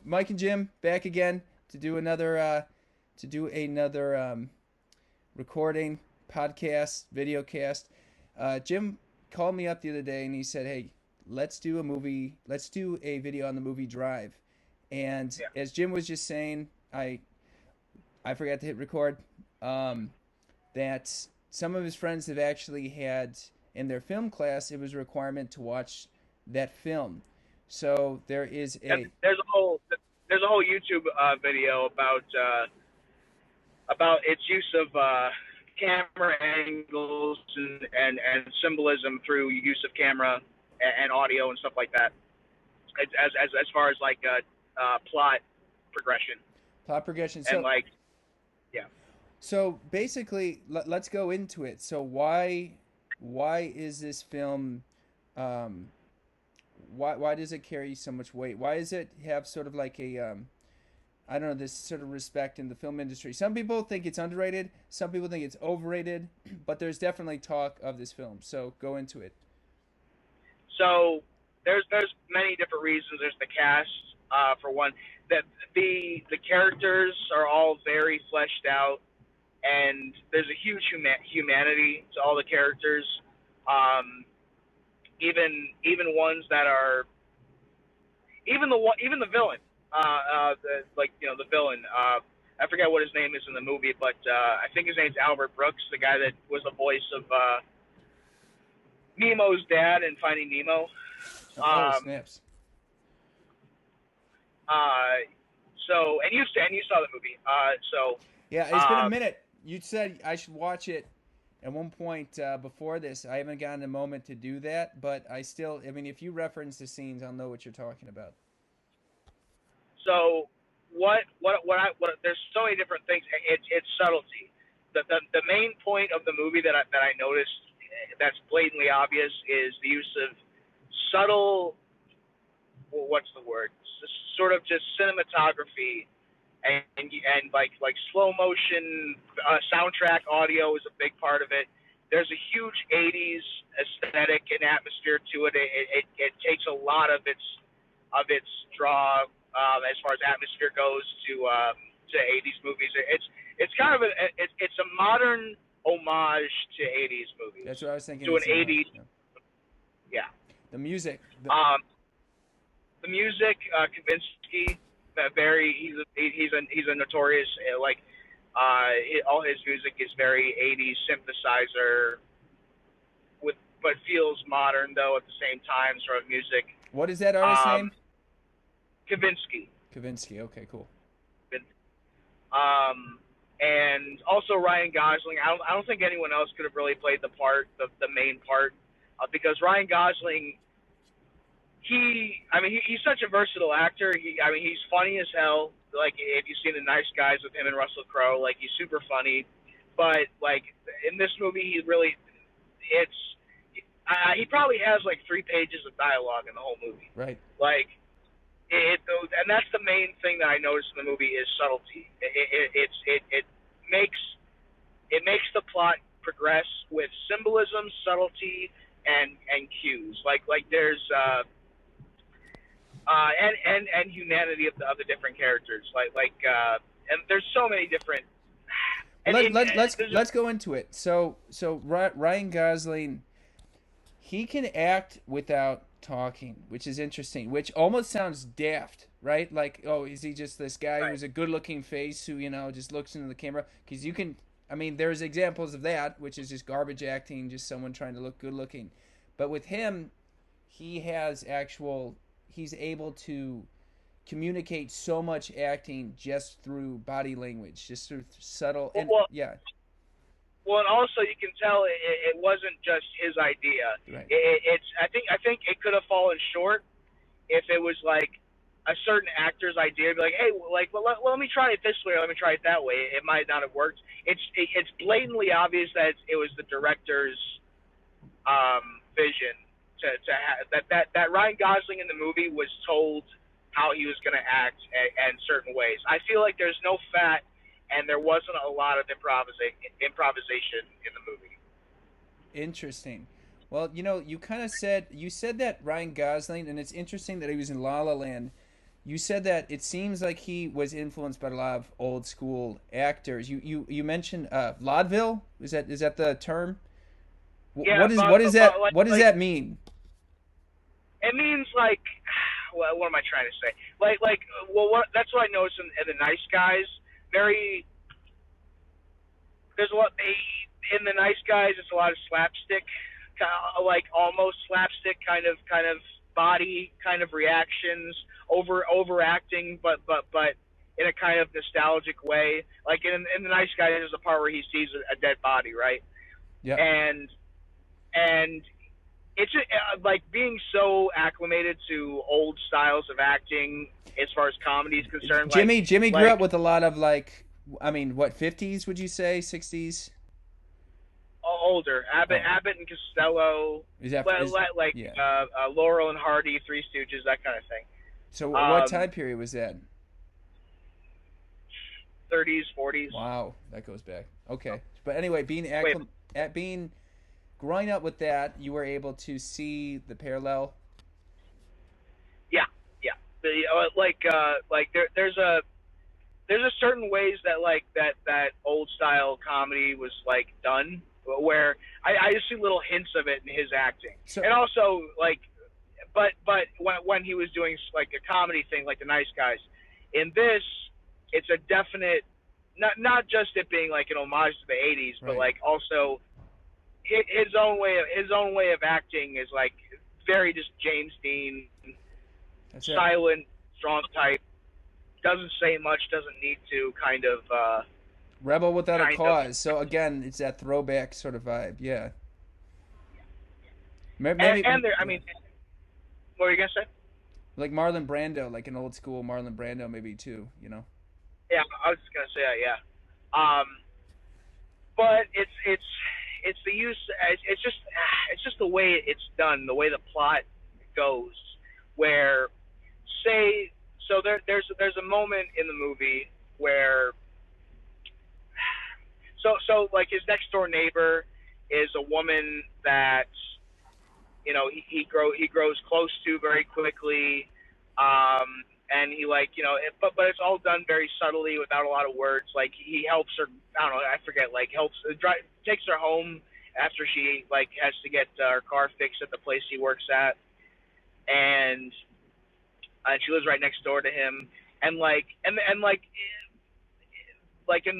Mike and Jim back again to do another recording, podcast, video cast. Jim called me up the other day and he said, "Hey, let's do a movie. Let's do a video on the movie Drive." And Yeah. as Jim was just saying, I forgot to hit record. That some of his friends have actually had in their film class. It was a requirement to watch that film. So there is And a there's a whole YouTube video about its use of camera angles and symbolism through use of camera and audio and stuff like that. As far as like plot progression plot progression. and So like yeah. So basically, let's go into it. So why is this film um why does it carry so much weight? Why does it have sort of like a I don't know, this sort of respect in the film industry? Some people think it's underrated, some people think it's overrated, but there's definitely talk of this film. So go into it. So there's many different reasons. There's the cast for one. That the characters are all very fleshed out, and there's a huge humanity to all the characters. Um, even ones that are even the villain, the villain. I forget what his name is in the movie, but I think his name's Albert Brooks, the guy that was the voice of Nemo's dad in Finding Nemo. Oh, Um, snaps. uh, and you saw the movie. Yeah, it's been a Um, minute. You said I should watch it at one point before this. I haven't gotten a moment to do that, but I mean, if you reference the scenes, I'll know what you're talking about. so what there's so many different things. It's subtlety. The main point of the movie that I noticed that's blatantly obvious is the use of subtle, what's the word? Sort of just cinematography and like slow motion soundtrack audio is a big part of it. There's a huge '80s aesthetic and atmosphere to it. It takes a lot of its draw as far as atmosphere goes to '80s movies. It's kind of it's a modern homage to '80s movies, That's what I was thinking. to an It's a '80s, yeah. yeah. The music. Um, the music, Kavinsky, he's a notorious all his music is very '80s synthesizer but feels modern though at the same time sort of music. What is that artist's Um, name? Kavinsky, Kavinsky. Okay, cool. and also Ryan Gosling. I don't think anyone else could have really played the main part, because Ryan Gosling, he's such a versatile actor. He's funny as hell. Like if you've seen The Nice Guys with him and Russell Crowe, like he's super funny. But like in this movie, it's he probably has like 3 pages of dialogue in the whole movie. Right. Like and that's the main thing that I noticed in the movie is subtlety. Makes it makes the plot progress with symbolism, subtlety, and cues. Like there's and humanity of the different characters. And there's so many different. Let's go into it. So Ryan Gosling, he can act without talking, which is interesting. Which almost sounds daft, right? Like, oh, is he just this guy Right. who's a good-looking face who just looks into the camera? Because you can, I mean, there's examples of that, which is just garbage acting, just someone trying to look good-looking. But with him, he has actual. He's able to communicate so much acting just through body language, just through subtle Well, and well, yeah, well, and also you can tell it wasn't just his idea. right. It's I think it could have fallen short if it was like a certain actor's idea. Be like, hey, let me try it this way, or let me try it that way. It might not have worked. It's blatantly obvious that it was the director's vision that Ryan Gosling in the movie was told how he was going to act and certain ways. I feel like there's no fat and there wasn't a lot of improvisation in the movie. Interesting. Well, you said that Ryan Gosling, and it's interesting that he was in La La Land. You said that it seems like he was influenced by a lot of old school actors. You mentioned vaudeville. Is that the term? Yeah, What is that? like What does that mean? it means like, well, what am I trying to say? Well, that's what I noticed in the Nice Guys. Very, there's a lot in the Nice Guys. It's a lot of slapstick, like almost slapstick kind of body kind of reactions, overacting, but in a kind of nostalgic way. Like in the Nice Guys, there's a part where he sees a dead body, right? Yep. And and it's like being so acclimated to old styles of acting as far as comedy is concerned. Jimmy grew Like up with a lot of like, I mean, what, 50s would you say, 60s? older Oh, Abbott and Costello, is that is like yeah? Laurel and Hardy, Three Stooges, that kind of thing. So what Um, time period was that? 30s, 40s. Wow, that goes back. Okay, but anyway, Wait, being growing up with that, you were able to see the parallel. yeah, yeah. There's a certain ways that that old style comedy was like done where I just see little hints of it in his acting, So and also like but when he was doing like a comedy thing like the Nice Guys, in this it's a definite not just it being like an homage to the 80s, but right, like also his own way of acting is like very just James Dean, that's it. silent, strong type, doesn't say much, doesn't need to Rebel without a kind of cause. So again, it's that throwback sort of vibe. Yeah, and maybe there. I yeah, mean, what were you gonna say? like Marlon Brando, like an old school Marlon Brando, maybe too. You know. Yeah, I was just gonna say that. Yeah, um, but it's the use. It's just the way it's done, the way the plot goes. Where say so there's a moment in the movie where so like his next door neighbor is a woman that he grows close to very quickly, and he like but it's all done very subtly without a lot of words. Like he helps her, I don't know, I forget, like helps takes her home after she like has to get her car fixed at the place he works at, and she lives right next door to him, and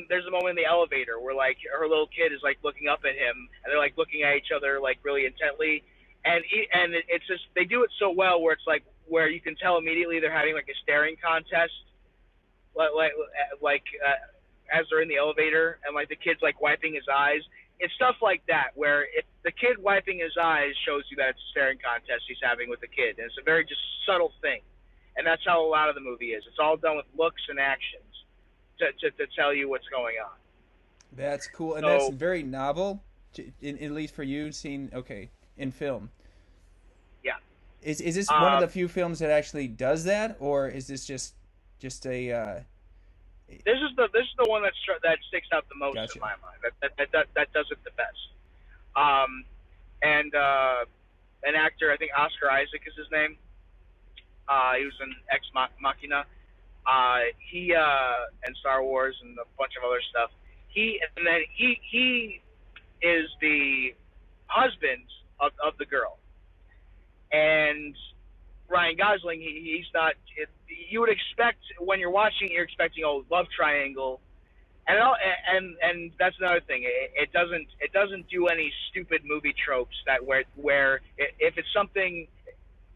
there's a moment in the elevator where like her little kid is like looking up at him, and they're like looking at each other like really intently, and it's just they do it so well where it's like where you can tell immediately they're having like a staring contest, like like, as they're in the elevator, and like the kid's like wiping his eyes. It's stuff like that where if the kid wiping his eyes shows you that it's a staring contest he's having with the kid, and it's a very just subtle thing, and that's how a lot of the movie is. It's all done with looks and actions to tell you what's going on. That's cool, and that's So very novel, at least for you, seen okay in film. yeah, Is this one of um, the few films that actually does that, or is this just a this is the one that sticks out the most in gotcha? my mind. That does it the best. Um, and an actor, I think Oscar Isaac is his name. He was in Ex Machina. He and Star Wars and a bunch of other stuff. He is the husband of the girl, and Ryan Gosling. He's not. You would expect when you're watching, you're expecting love triangle, and that's another thing. It doesn't do any stupid movie tropes that where if it's something,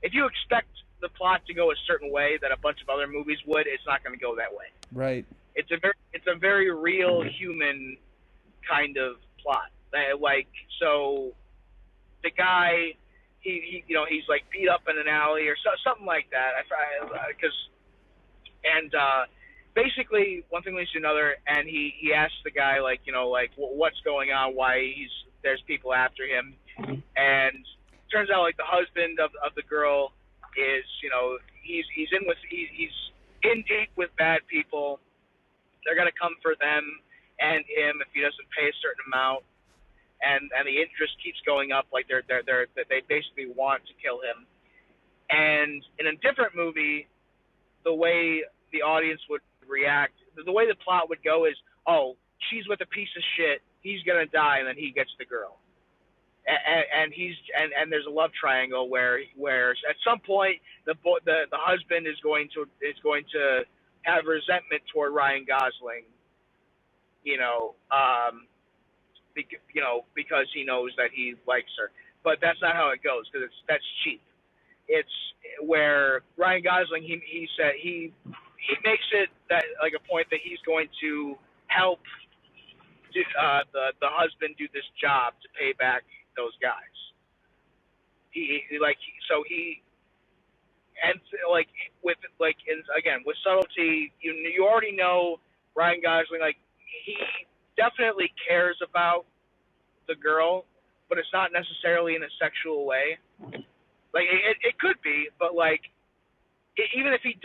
if you expect the plot to go a certain way that a bunch of other movies would, it's not going to go that way. Right. It's a very real human kind of plot. Like so, the guy he's like beat up in an alley or something like that. Because and basically one thing leads to another, and he asks the guy like like what's going on, why there's people after him, and turns out like the husband of the girl is he's in deep with bad people. They're gonna come for them and him if he doesn't pay a certain amount, and the interest keeps going up. Like they basically want to kill him. And in a different movie, the way the audience would react, the way the plot would go is, oh, she's with a piece of shit, he's gonna die, and then he gets the girl. And there's a love triangle where at some point the husband is going to have resentment toward Ryan Gosling, because he knows that he likes her. But that's not how it goes, because that's cheap. It's where Ryan Gosling he said he makes it that like a point that he's going to help the husband do this job to pay back those guys. With subtlety, you already know Ryan Gosling, like, he definitely cares about the girl, but it's not necessarily in a sexual way. Like, it could be, but like, even if he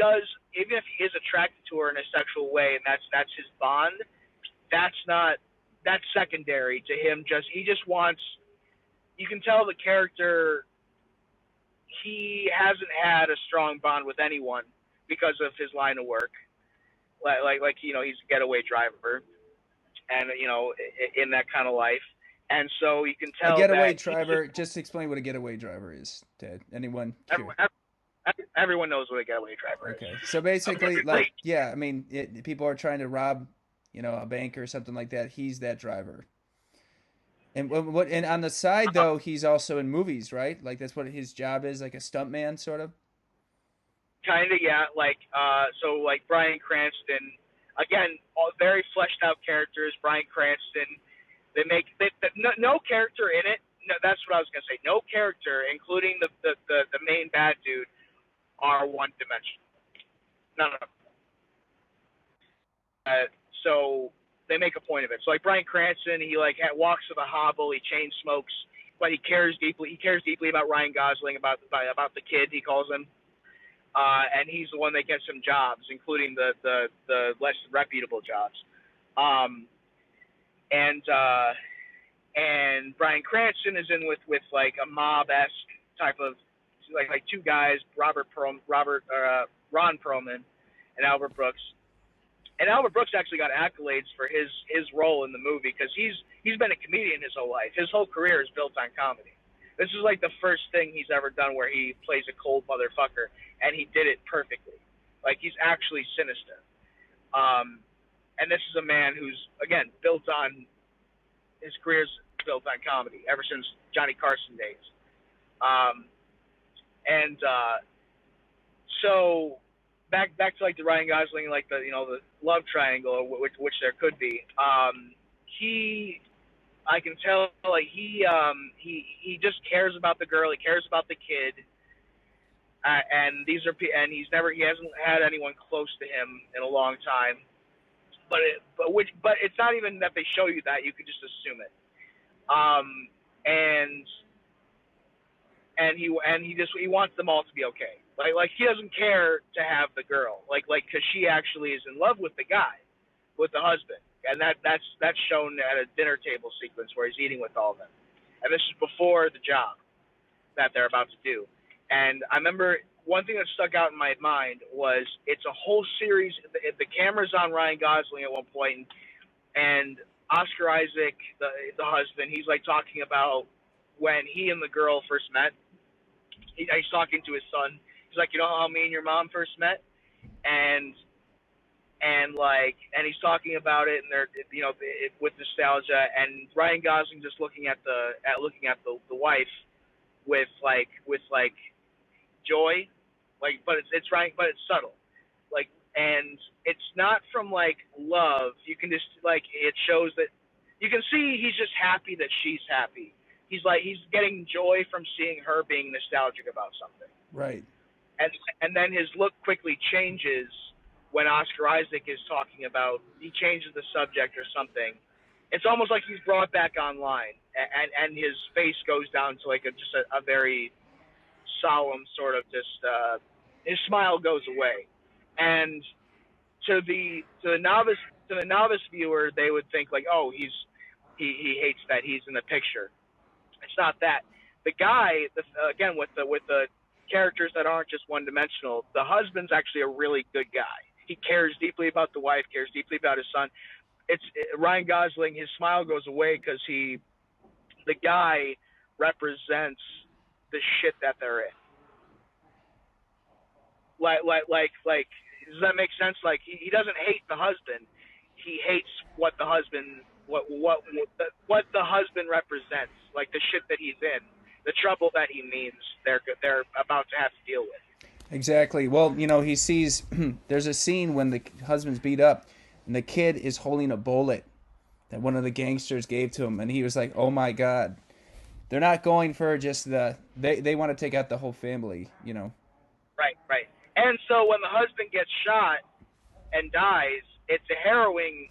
is attracted to her in a sexual way, and that's his bond, that's secondary to him. He just wants. You can tell the character, he hasn't had a strong bond with anyone because of his line of work. He's a getaway driver, and in that kind of life, and so you can tell a getaway driver. Just explain what a getaway driver is, Ted. Anyone? Everyone knows what a getaway driver is. Okay, so basically, people are trying to rob, a bank or something like that. He's that driver. And and on the side though, he's also in movies, right? Like that's what his job is, like a stuntman, sort of. Kind of, yeah. So Bryan Cranston, again, all very fleshed out characters. Bryan Cranston, no character in it. No, that's what I was gonna say. No character, including the main bad dude, are one dimensional. None of them. So they make a point of it. So Bryan Cranston, he walks with a hobble, he chain smokes, but he cares deeply about Ryan Gosling, about the kid, he calls him, and he's the one that gets him jobs, including the less reputable jobs. And Bryan Cranston is in with a mob-esque type of two guys, Ron Perlman and Albert Brooks. And Albert Brooks actually got accolades for his role in the movie, because he's been a comedian his whole life. His whole career is built on comedy. This is the first thing he's ever done where he plays a cold motherfucker, and he did it perfectly. He's actually sinister. And this is a man who's, again, his career's built on comedy ever since Johnny Carson days. So back to the Ryan Gosling, the love triangle, which there could be. I can tell he just cares about the girl. He cares about the kid. And he hasn't had anyone close to him in a long time. But it's not even that they show you that. You could just assume it. And he wants them all to be okay. He doesn't care to have the girl, because she actually is in love with the guy, with the husband, and that's shown at a dinner table sequence where he's eating with all of them, and this is before the job that they're about to do. And I remember one thing that stuck out in my mind was it's a whole series. The camera's on Ryan Gosling at one point, and Oscar Isaac, the husband, he's talking about when he and the girl first met. He's talking to his son. He's how me and your mom first met, and he's talking about it, and they're with nostalgia, and Ryan Gosling just looking at the wife with joy, but it's Ryan, but it's subtle, and it's not from love. You can just it shows that you can see he's just happy that she's happy. He's getting joy from seeing her being nostalgic about something. Right. And then his look quickly changes when Oscar Isaac is talking about, he changes the subject or something. It's almost like he's brought back online, and his face goes down to just a very solemn sort of his smile goes away. And to the novice viewer, they would think oh, he hates that he's in the picture. It's not that. The guy, again, with the characters that aren't just one dimensional. The husband's actually a really good guy. He cares deeply about the wife, cares deeply about his son. Ryan Gosling. His smile goes away because the guy represents the shit that they're in. Like. Does that make sense? Like he doesn't hate the husband. He hates what the husband the husband represents. Like the shit that he's in, the trouble that he means. They're about to have to deal with. Exactly. Well, you know, he sees there's a scene when the husband's beat up and the kid is holding a bullet that one of the gangsters gave to him, and he was like, "Oh my god." They're not going for just they want to take out the whole family, you know. Right. And so when the husband gets shot and dies, it's a harrowing.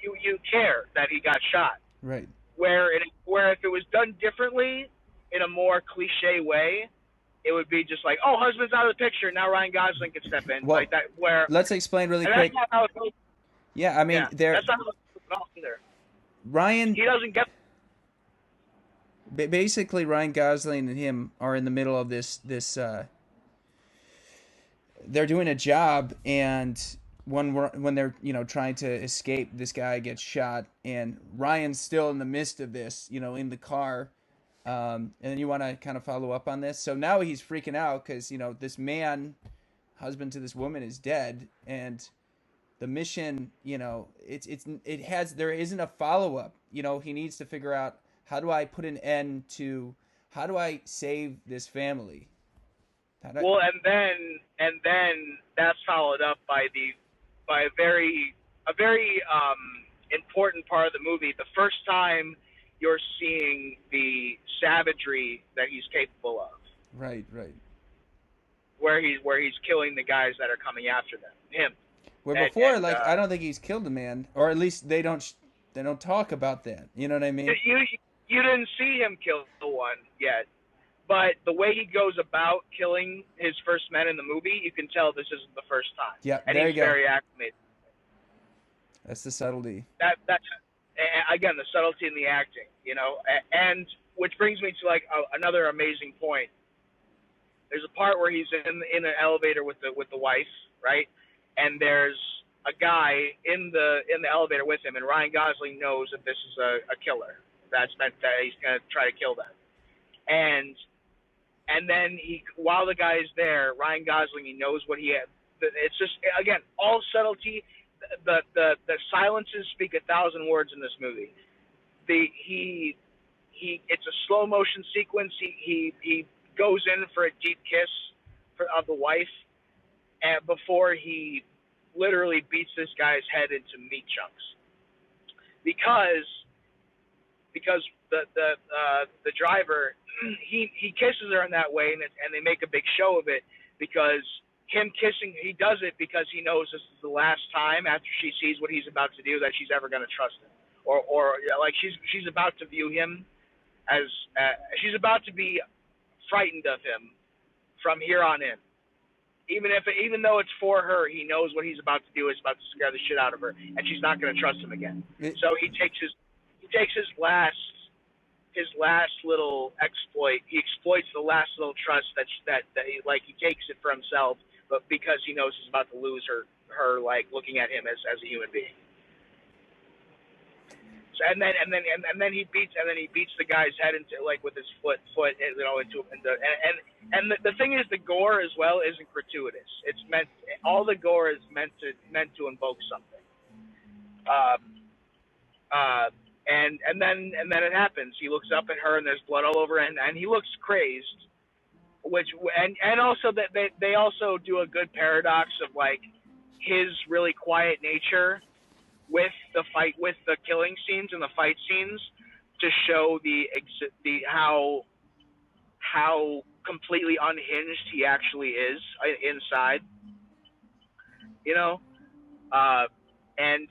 You care that he got shot. Right. Where if it was done differently, in a more cliche way, it would be just like, oh, husband's out of the picture, now Ryan Gosling can step in. Well, like that. Where let's explain really quick. That's not how it goes. Yeah, I mean, that's not how it goes at all either. Ryan. He doesn't get. Basically, Ryan Gosling and him are in the middle of this. They're doing a job, and when they're trying to escape, this guy gets shot, and Ryan's still in the midst of this, in the car. And then you want to kind of follow up on this. So now he's freaking out because this man, husband to this woman, is dead, and the mission, there isn't a follow up. He needs to figure out, how do I put an end to, how do I save this family? Well, and then that's followed up by a very important part of the movie. The first time you're seeing the savagery that he's capable of. Right. Where he's killing the guys that are coming after him. Where before, I don't think he's killed a man, or at least they don't talk about that. You know what I mean? You didn't see him kill one yet, but the way he goes about killing his first men in the movie, you can tell this isn't the first time. Yeah, and there he's you go. very acclimated. That's the subtlety. That's again the subtlety in the acting, and which brings me to another amazing point. There's a part where he's in an elevator with the wife, right? And there's a guy in the elevator with him, and Ryan Gosling knows that this is a killer. That's meant that he's gonna try to kill them. And then while the guy's there, Ryan Gosling, he knows what he has. It's just, again, all subtlety. The silences speak 1,000 words in this movie. It's a slow motion sequence. He goes in for a deep kiss of the wife, and before he literally beats this guy's head into meat chunks, because the driver, he kisses her in that way, and they make a big show of it, because him kissing, he does it because he knows this is the last time, after she sees what he's about to do, that she's ever going to trust him, or like she's about to view him as she's about to be frightened of him from here on in. Even though it's for her, he knows what he's about to do is about to scare the shit out of her, and she's not going to trust him again. So he takes his last little exploit. He exploits the last little trust that he takes it for himself, but because he knows he's about to lose her like looking at him as a human being. So, and then he beats the guy's head into, like, with his foot and the thing is, the gore as well isn't gratuitous. It's meant, all the gore is meant to invoke something. And then it happens. He looks up at her, and there's blood all over, and he looks crazed. And also that they also do a good paradox of, like, his really quiet nature with the killing scenes and the fight scenes, to show how completely unhinged he actually is inside. And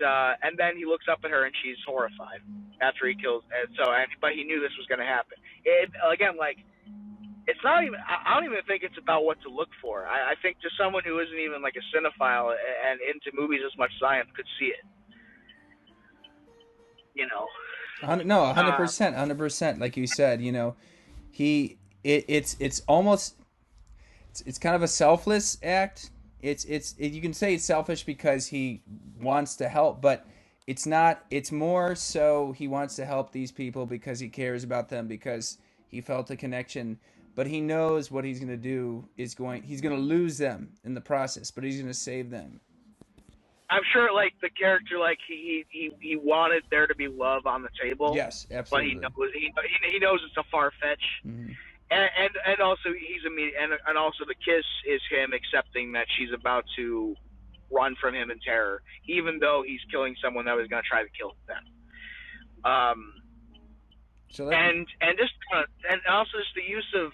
then he looks up at her, and she's horrified after he kills. But he knew this was going to happen. It's not even. I don't even think it's about what to look for. I think just someone who isn't even like a cinephile and into movies as much as I am could see it. No, 100%, 100%. Like you said, it's almost. it's kind of a selfless act. You can say it's selfish because he wants to help, but it's not. It's more so he wants to help these people because he cares about them because he felt a connection. But he knows what he's going to do is going. He's going to lose them in the process, but he's going to save them. I'm sure, like the character, like he wanted there to be love on the table, Yes, but absolutely. he knows it's a far fetch, Hmm. and also he's immediate, and also the kiss is him accepting that she's about to run from him in terror, even though he's killing someone that was going to try to kill them. Um, So let and just and also just the use of,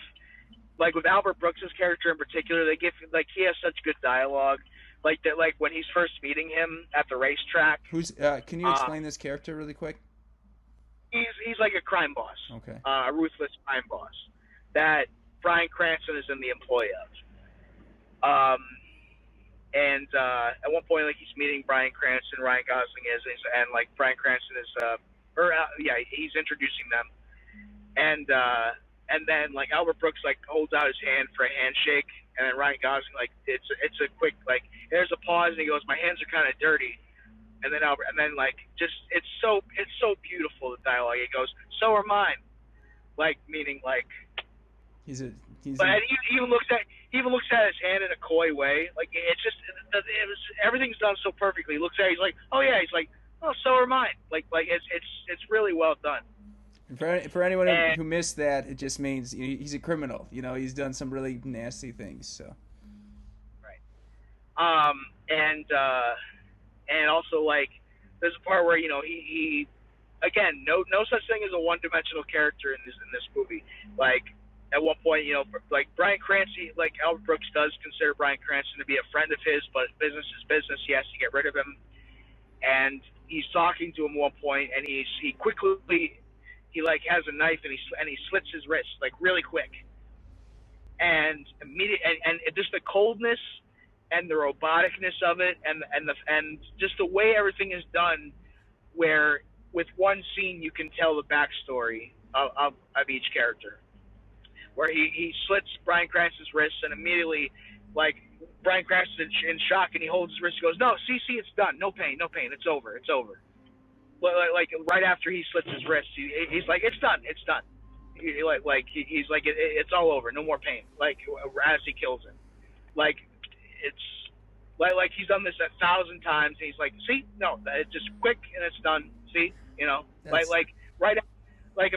like with Albert Brooks's character in particular, they give, like, he has such good dialogue, like that, like when he's first meeting him at the racetrack. who's? Can you Uh, explain this character really quick? he's like a crime boss, Okay. a ruthless crime boss that Bryan Cranston is in the employ of. And at one point, like, he's meeting Bryan Cranston, Ryan Gosling and like Bryan Cranston is, yeah, he's introducing them, and then like Albert Brooks like holds out his hand for a handshake, and then Ryan Gosling, like, it's a quick, like, there's a pause, and he goes, "My hands are kind of dirty," and then Albert, and then like just it's so beautiful, the dialogue. It goes, "So are mine," like meaning like, He's a he's but a he even looks at his hand in a coy way. Like, it's just it was everything's done so perfectly. He looks at it, he's like, "Oh yeah," he's like, "Oh, so are mine." Like it's really well done. for anyone And who missed that, it just means he's a criminal. He's done some really nasty things. So right. Um and also, like, there's a part where, he again, no such thing as a one-dimensional character in this movie. Like, at one point, like Bryan Cranston, like Albert Brooks does consider Bryan Cranston to be a friend of his, but business is business. He has to get rid of him, and he's talking to him at one point, and he quickly, he like has a knife, and he slits his wrist like really quick, and immediate, and just the coldness and the roboticness of it, and just the way everything is done, where with one scene you can tell the backstory of each character, where he slits Bryan Cranston's wrist, and immediately, like, Bryan Cranston in shock, and he holds his wrist and goes, "No, see, it's done. No pain, no pain. It's over. It's over." Like right after he slits his wrist, he's like, "It's done. It's done." He's like, "It's all over. No more pain." Like, as he kills him, like, it's like he's done this 1,000 times, and he's like, "See, no, it's just quick and it's done. See, like that's right, like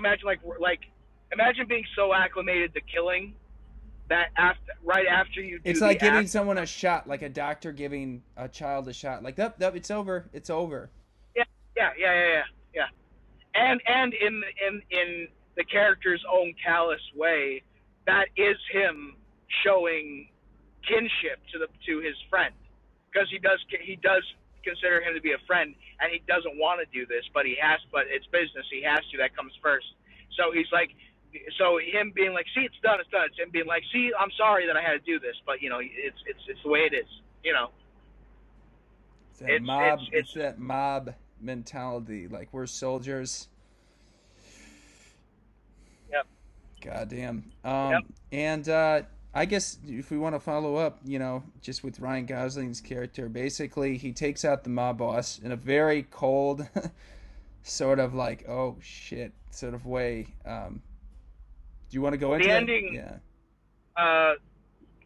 imagine being so acclimated to killing that right after you do it's the like giving act. someone a shot, like a doctor giving a child a shot. Like, up, it's over. It's over. Yeah, yeah. And in the character's own callous way, that is him showing kinship to his friend, because he does consider him to be a friend, and he doesn't want to do this, but he has. But it's business. He has to. That comes first. So he's like, so him being like, "See, it's done. It's done." It's him being like, "See, I'm sorry that I had to do this, but it's the way it is." It's that It's mob. it's It's it's that mob mentality. Like, we're soldiers. Yep. Goddamn. Yep. And I guess if we want to follow up, just with Ryan Gosling's character, basically he takes out the mob boss in a very cold, sort of like, oh shit, sort of way. Do you want to go Well, into the that? ending. Yeah.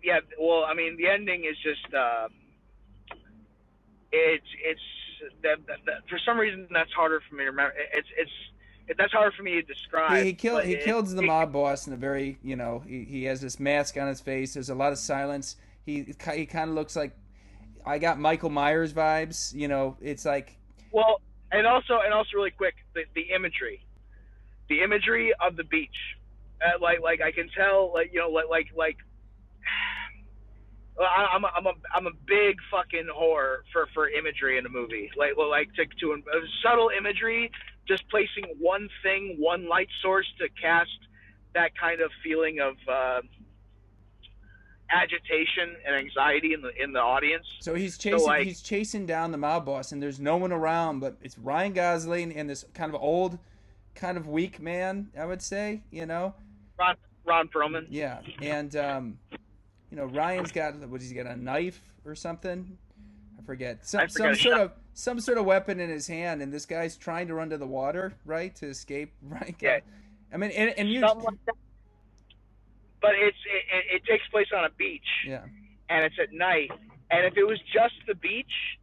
Yeah. Well, I mean, the ending is just it's for some reason that's harder for me to remember. That's harder for me to describe. But He kills the mob boss in a very, he has this mask on his face. There's a lot of silence. He kind of looks like, I got Michael Myers vibes. It's like, well, and also really quick, the imagery of the beach, like I can tell, like, I'm a big fucking whore for imagery in a movie, like to subtle imagery, just placing one thing, one light source to cast that kind of feeling of agitation and anxiety in the audience. so So, like, he's chasing down the mob boss, and there's no one around, but it's Ryan Gosling and this kind of old, kind of weak man, I would say. Ron Ron Perlman. Yeah, and Ryan's got what? He's got a knife or something. I forget. I forgot Some sort of weapon in his hand, and this guy's trying to run to the water, right, to escape. Right? yeah, I mean, and you. something like that. But it takes place on a beach, Yeah. and it's at night. And if it was just the beach,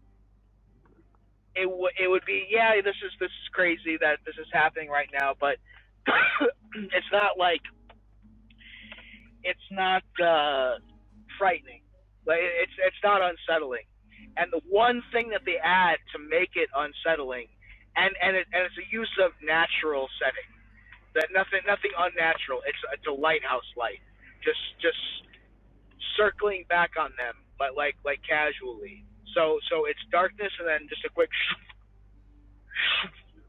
it would be, yeah, this is crazy that this is happening right now. But it's not like it's not frightening. Like it's not unsettling. And the one thing that they add to make it unsettling, and it's a use of natural setting. That nothing unnatural. It's a lighthouse light, just circling back on them, but like casually. So it's darkness and then just a quick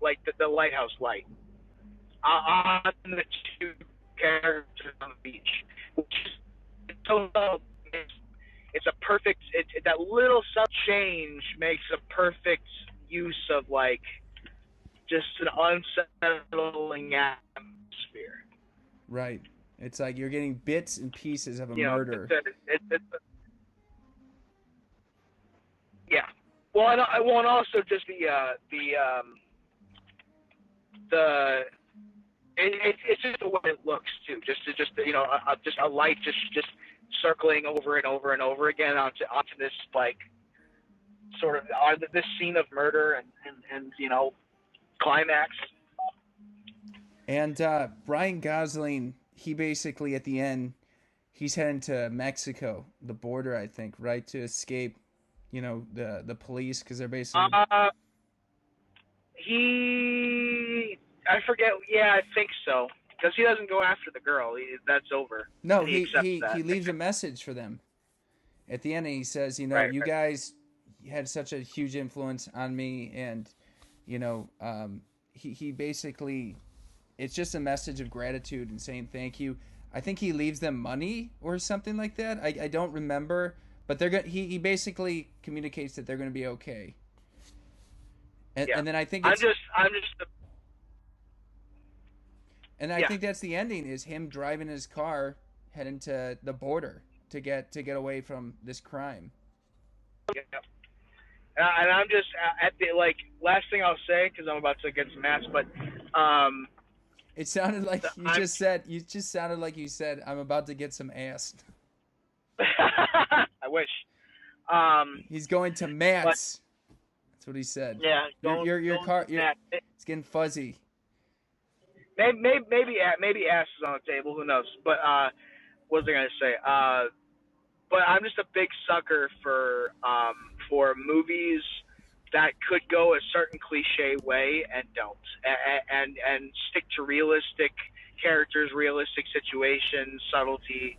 like the lighthouse light on the two characters on the beach, which is so subtle. It's a perfect. That little sub change makes a perfect use of like just an unsettling atmosphere. Right. It's like you're getting bits and pieces of a murder. Yeah. Well, and I won't also just it's just the way it looks too. Just a light just circling over and over and over again onto this like sort of this scene of murder and climax. And Ryan Gosling, he basically at the end, he's heading to Mexico, the border, I think, right, to escape, the police because they're basically. I forget. Yeah, I think so. Because he doesn't go after the girl. That's over. No, he leaves a message for them. At the end, he says, right, you guys had such a huge influence on me, and he basically, it's just a message of gratitude and saying thank you. I think he leaves them money or something like that. I don't remember, but he basically communicates that they're going to be okay. And then I think I think that's the ending, is him driving his car heading to the border to get away from this crime. Yeah. And I'm just at the last thing I'll say, because I'm about to get some ass, but it sounded like you just sounded like you said, I'm about to get some ass. I wish. He's going to Matt's. That's what he said. Yeah. Your car. It's getting fuzzy. Maybe ass is on the table. Who knows? But what was I gonna say? But I'm just a big sucker for movies that could go a certain cliche way and don't, and stick to realistic characters, realistic situations, subtlety,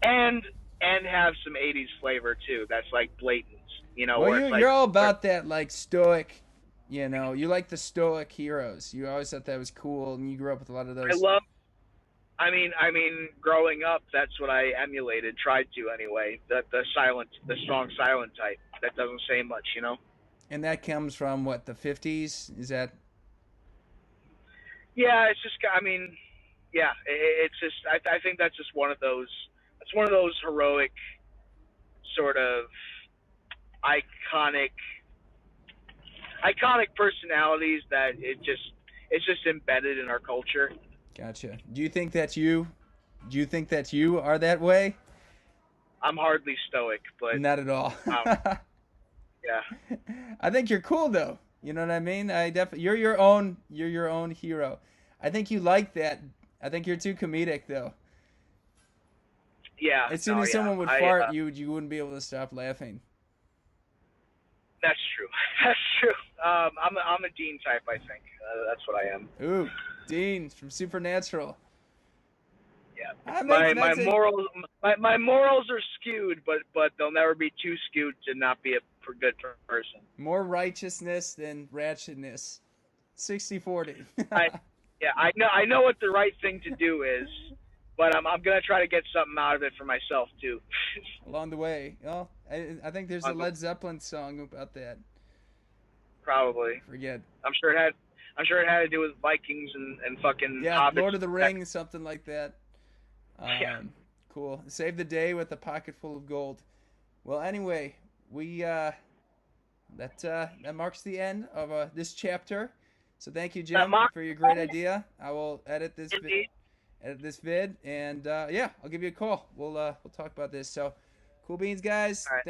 and have some '80s flavor too. That's like blatant. Well, you're all about that, like stoic. You like the stoic heroes. You always thought that was cool, and you grew up with a lot of those. I mean, growing up, that's what I emulated, tried to anyway. The strong silent type that doesn't say much, And that comes from what, the 50s? Is that? Yeah, it's just. I mean, yeah, it's just. I think that's just one of those. It's one of those heroic, sort of iconic personalities that it's just embedded in our culture. Gotcha. Do you think that you are that way? I'm hardly stoic, but not at all. Yeah. I think you're cool though. You know what I mean? You're your own hero. I think you like that. I think you're too comedic though. Yeah. As soon as someone would fart, you wouldn't be able to stop laughing. That's true. That's true. I'm a Dean type, I think. That's what I am. Ooh, Dean from Supernatural. Yeah. My morals are skewed, but they'll never be too skewed to not be a good person. More righteousness than ratchetness. 60-40. I know what the right thing to do is, but I'm gonna try to get something out of it for myself too. Along the way. Oh, I think there's a Led Zeppelin song about that. Probably. Forget. I'm sure it had to do with Vikings and fucking yeah, hobbits. Lord of the Rings, something like that. cool. Save the day with a pocket full of gold. Well, anyway, we that marks the end of this chapter. So thank you, That Jim, mock for your great idea. I will indeed. edit this vid, and yeah, I'll give you a call. We'll talk about this. So, cool beans, guys. All right.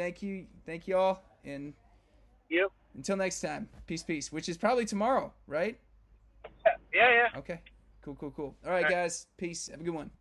Thank you all, and You. until next time, peace, which is probably tomorrow, right? Yeah. Okay, cool. All right, All right. guys, peace. Have a good one.